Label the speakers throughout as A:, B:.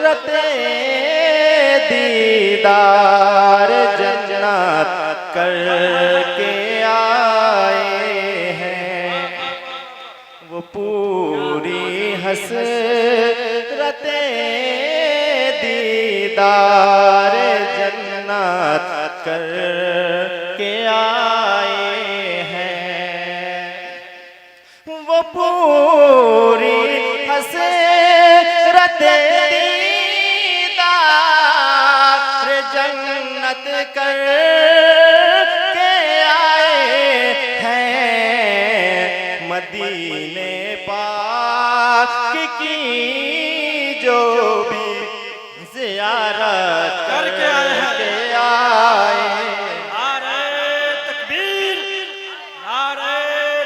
A: रते दीदार जन्नत करके आए हैं। वो पूरी हसरते दीदार जन्नत करके आए हैं। वो पूरी हसरते दीदार जन्नत करके आए हैं। मदीने पाक की जो भी ज़ियारत करके आए हैं।
B: नारे तकबीर, नारे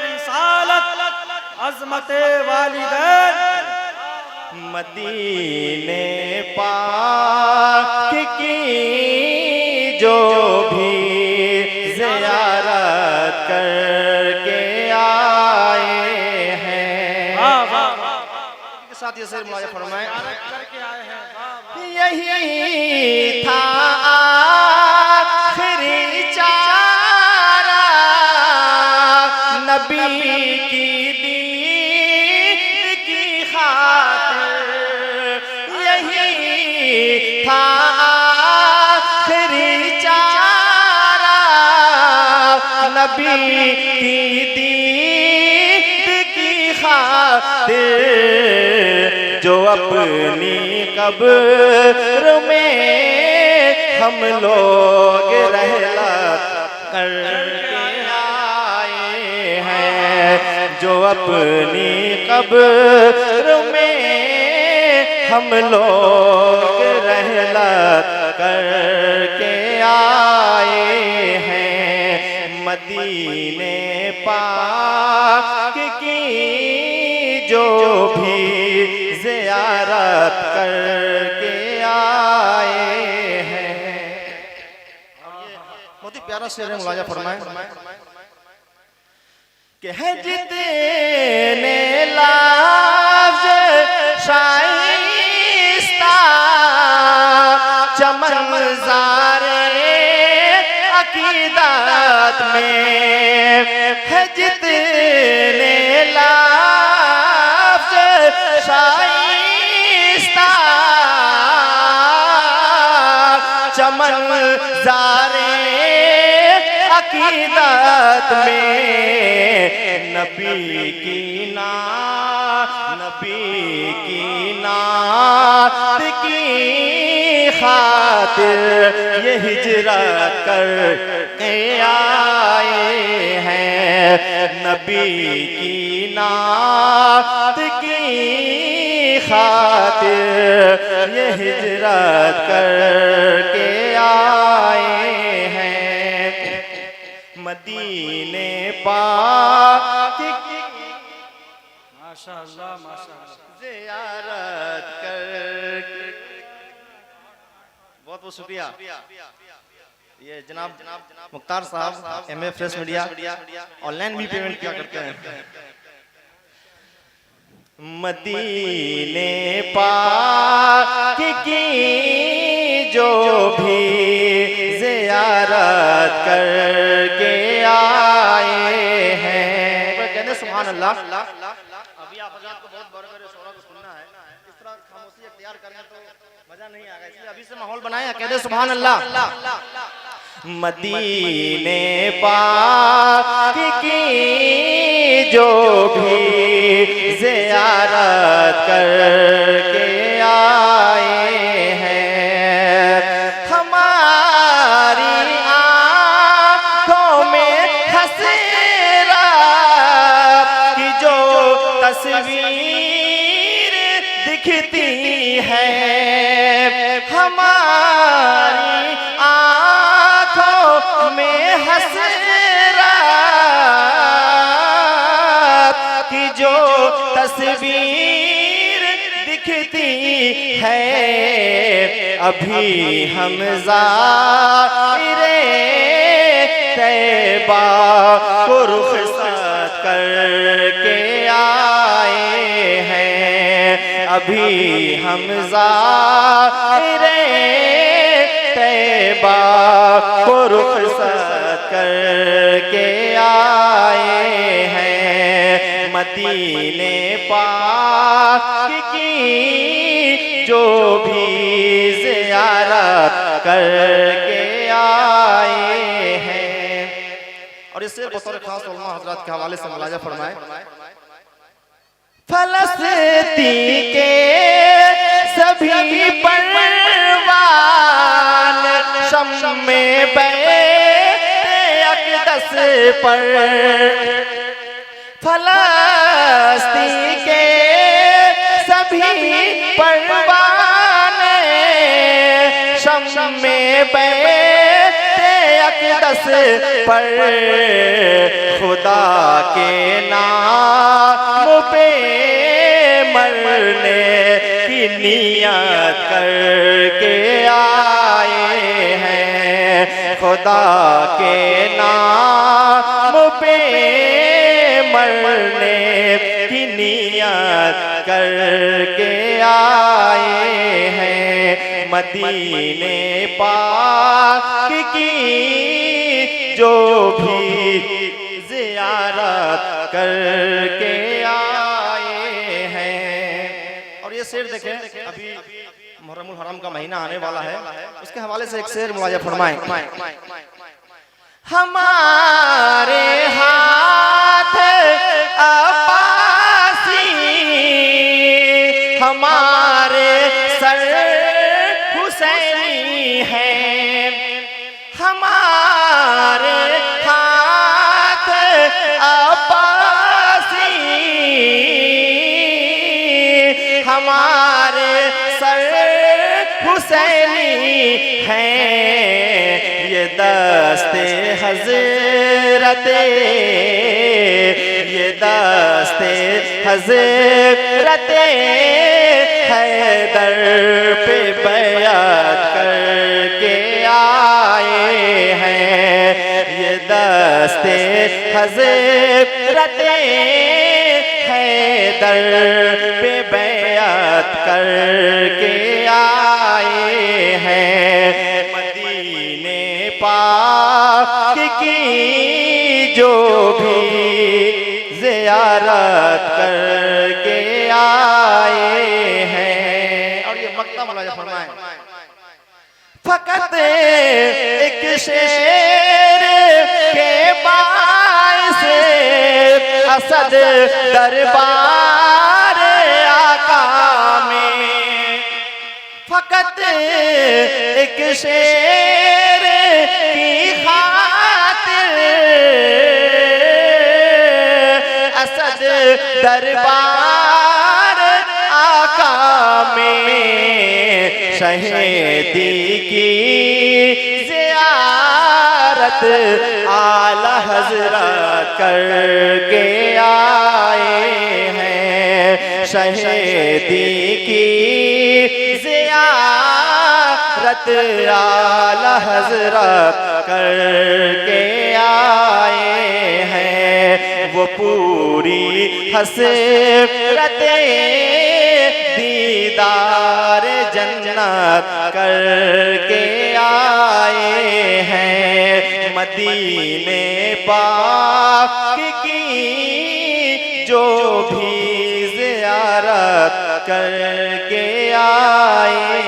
B: रिसालत, अज़मते वालिदैन।
A: मदीने पाक की जो भी ज़ियारत करके आए हैं। के साथ ये शेर मुलाज़ा फरमाएं।
B: करके आए हैं।
A: यही था आखिरी चारा नबी की दीन की खातिर। यही था आखिरी चारा नबी की दीन की खातिर। जो अपनी कब्र में हम लोग रहलत करके आए हैं। जो अपनी कब्र में हम लोग रहलत करके आए हैं। मदीने पाक की जो भी ज़ियारत करके आए हैं। बहुत ही प्यारा शेर है, मुलाज़ा फरमाएं कि है जितने लफ्ज़ शाइस्ता चमन ज़ारे अकीदत में है। जितने लफ्ज़ शाइस्ता चमन ज़ारे अकीदत में नबी की नात की खातिर ये हिजरत करके आए हैं। नबी की नात की खातिर ये हिजरत करके आए हैं। मदीने पाक की
B: माशाअल्लाह माशाअल्लाह
A: ज़ियारत करके। बहुत बहुत शुक्रिया। ये जनाब मुख्तार साहब MA फ्रेश मीडिया ऑनलाइन भी पेमेंट किया करते हैं। मदीने पाक की जो भी ज़ियारत करके आए हैं। कहने सुभान अल्लाह। अभी आप हज़रात को बहुत बड़े बड़े शोरा को सुनना है, इस तरह खामोशी इख्तियार करना तो मजा नहीं आएगा, इसलिए अभी से माहौल बनाया। कहते सुभान अल्लाह। मदीने पाक की जो भी ज़ियारत करके आए हैं। हमारी आँखों में हसरत की जो तस्वीर दिखती है। हमारी आँखों में हसरत की जो तस्वीर दिखती है। अभी हम ज़ाहिरे तैबा को रुख़सत करके आए हैं। अभी हम ज़ाहिरे तैबा को रुखसत करके आए हैं। मदीने पाक की जो भी ज़ियारत करके आए हैं। और इससे बतौर खास उलमा हज़रात के हवाले से मुलाजा फरमाए, फलस्तीन के सभी परवान शम्मे बैते अक़दस पर, फलस्तीन के सभी परवान शम्मे बैते अक़दस पर खुदा के नाम पे मरने की नियत करके आए हैं। खुदा के नाम पे मरने की नियत करके आए हैं। मदीने पाक की जो भी ज़ियारत करके आए हैं। और ये शेर देखें, अभी मुहर्रमुल हराम का महीना आने वाला है, उसके हवाले से एक शेर मुलाजा फरमाएं। हमारे हाथ अब्बासी हमारे सर हुसैनी हैं। हमारे हाथ अब्बासी हमारे सर हुसैनी हैं। ये दस्ते हज़रते ये दस्ते हज़रते हैदर पे बैअत करके आए हैं। ये दस्ते हज़रते हैदर पे बैअत करके आए हैं। मदीने पाक की जो भी ज़ियारत करके आए हैं। और ये मक्ता मुलाजा फरमाएं, फ़कत एक शेर के बाइस असद दरबार आका में, फ़कत एक शेर की खातिर असद दरबार आका में शहीदी की ज़ियारत आला हज़रत करके आए हैं। शहीदी की ज़ियारत आला हज़रत करके आए हैं। वो पूरी हसरते दीदार जन्नत करके आए हैं। मदीने पाक की जो भी ज़ियारत करके आए